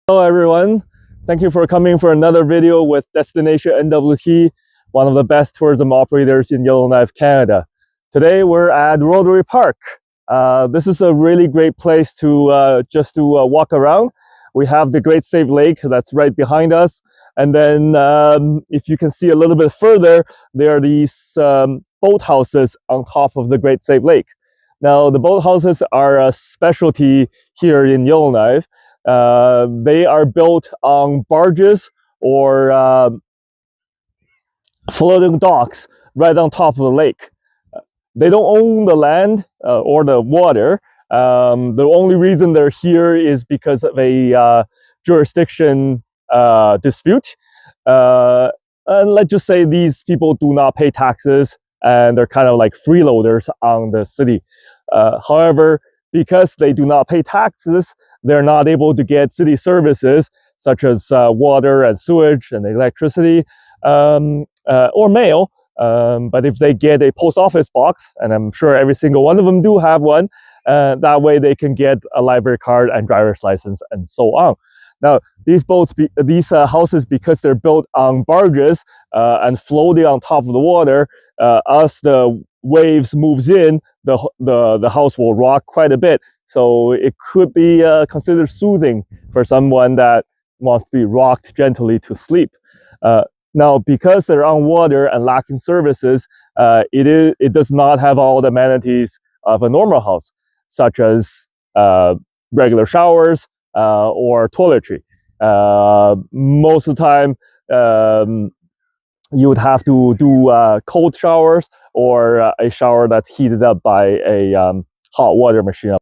Hello everyone, thank you for coming for another video with Destination NWT, one of the best tourism operators in Yellowknife, Canada. Today we're at Rotary Park. This is a really great place to just to walk around. We have the Great Save Lake that's right behind us, and then if you can see a little bit further, there are these boat houses on top of the Great Save Lake. Now the boat houses are a specialty here in Yellowknife. They are built on barges or floating docks right on top of the lake. They don't own the land or the water. The only reason they're here is because of a jurisdiction dispute. And let's just say these people do not pay taxes and they're kind of like freeloaders on the city. However, because they do not pay taxes, they're not able to get city services such as water and sewage and electricity or mail. But if they get a post office box, and I'm sure every single one of them do have one, that way they can get a library card and driver's license and so on. Now, these houses, because they're built on barges and floating on top of the water, as the waves moves in, the house will rock quite a bit. So it could be considered soothing for someone that wants to be rocked gently to sleep. Now, because they're on water and lacking services, it does not have all the amenities of a normal house, such as regular showers or toiletry. Most of the time, you would have to do cold showers or a shower that's heated up by a hot water machine.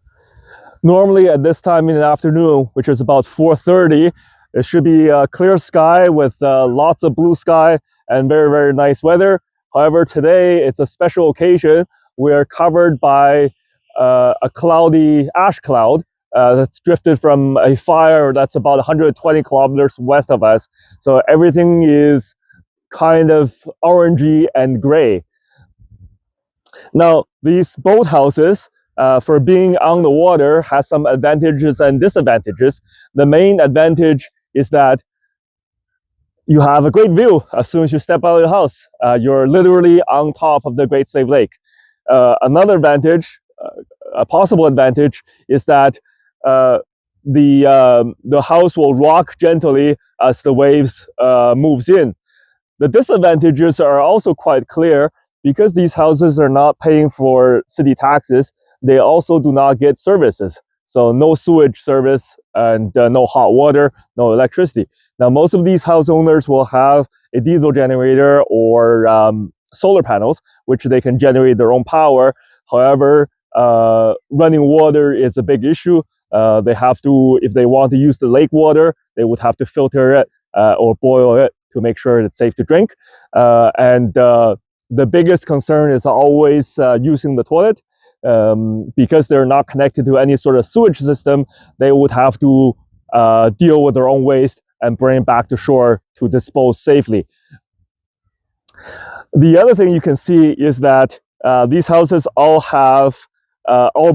Normally at this time in the afternoon, which is about 4:30, it should be a clear sky with lots of blue sky and very, very nice weather. However, today it's a special occasion. We are covered by a cloudy ash cloud that's drifted from a fire that's about 120 kilometers west of us. So everything is kind of orangey and gray. Now, these boat houses, for being on the water, has some advantages and disadvantages. The main advantage is that you have a great view as soon as you step out of the house. You're literally on top of the Great Save Lake. Another advantage, a possible advantage, is that the house will rock gently as the waves moves in. The disadvantages are also quite clear. Because these houses are not paying for city taxes, they also do not get services. So no sewage service and no hot water, no electricity. Now, most of these house owners will have a diesel generator or solar panels, which they can generate their own power. However, running water is a big issue. They have to, if they want to use the lake water, they would have to filter it or boil it to make sure it's safe to drink. The biggest concern is always using the toilet. Because they're not connected to any sort of sewage system, they would have to deal with their own waste and bring it back to shore to dispose safely. The other thing you can see is that these houses all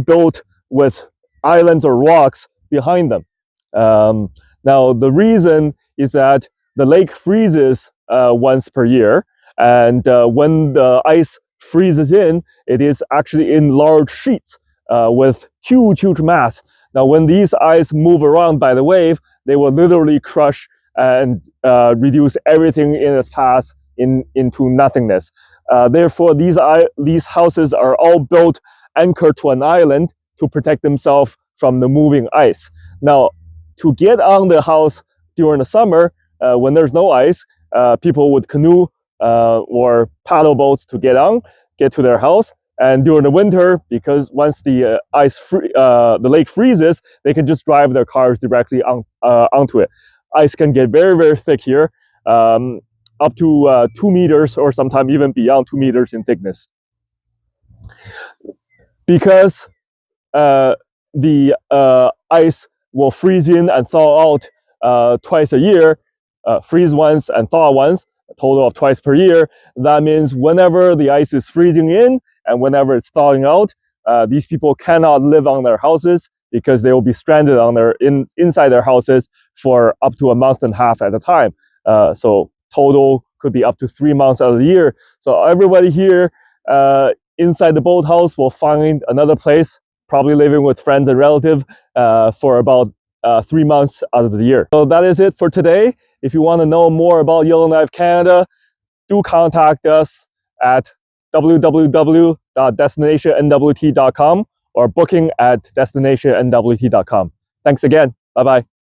built with islands or rocks behind them. Now, the reason is that the lake freezes once per year. And when the ice freezes in, it is actually in large sheets with huge, huge mass. Now, when these ice move around by the wave, they will literally crush and reduce everything in its path into nothingness. Therefore, these houses are all built anchored to an island to protect themselves from the moving ice. Now, to get on the house during the summer, when there's no ice, people would canoe or paddle boats to get to their house. And during the winter, because once the lake freezes, they can just drive their cars directly onto it. Ice can get very, very thick here, up to 2 meters or sometimes even beyond 2 meters in thickness. Because the ice will freeze in and thaw out twice a year, freeze once and thaw once, a total of twice per year. That means whenever the ice is freezing in and whenever it's thawing out, these people cannot live on their houses because they will be stranded on inside their houses for up to a month and a half at a time. So total could be up to 3 months out of the year. So everybody here inside the boathouse will find another place, probably living with friends and relatives for about 3 months out of the year. So that is it for today. If you want to know more about Yellowknife Canada, do contact us at www.destinationnwt.com or booking at destinationnwt.com. Thanks again. Bye-bye.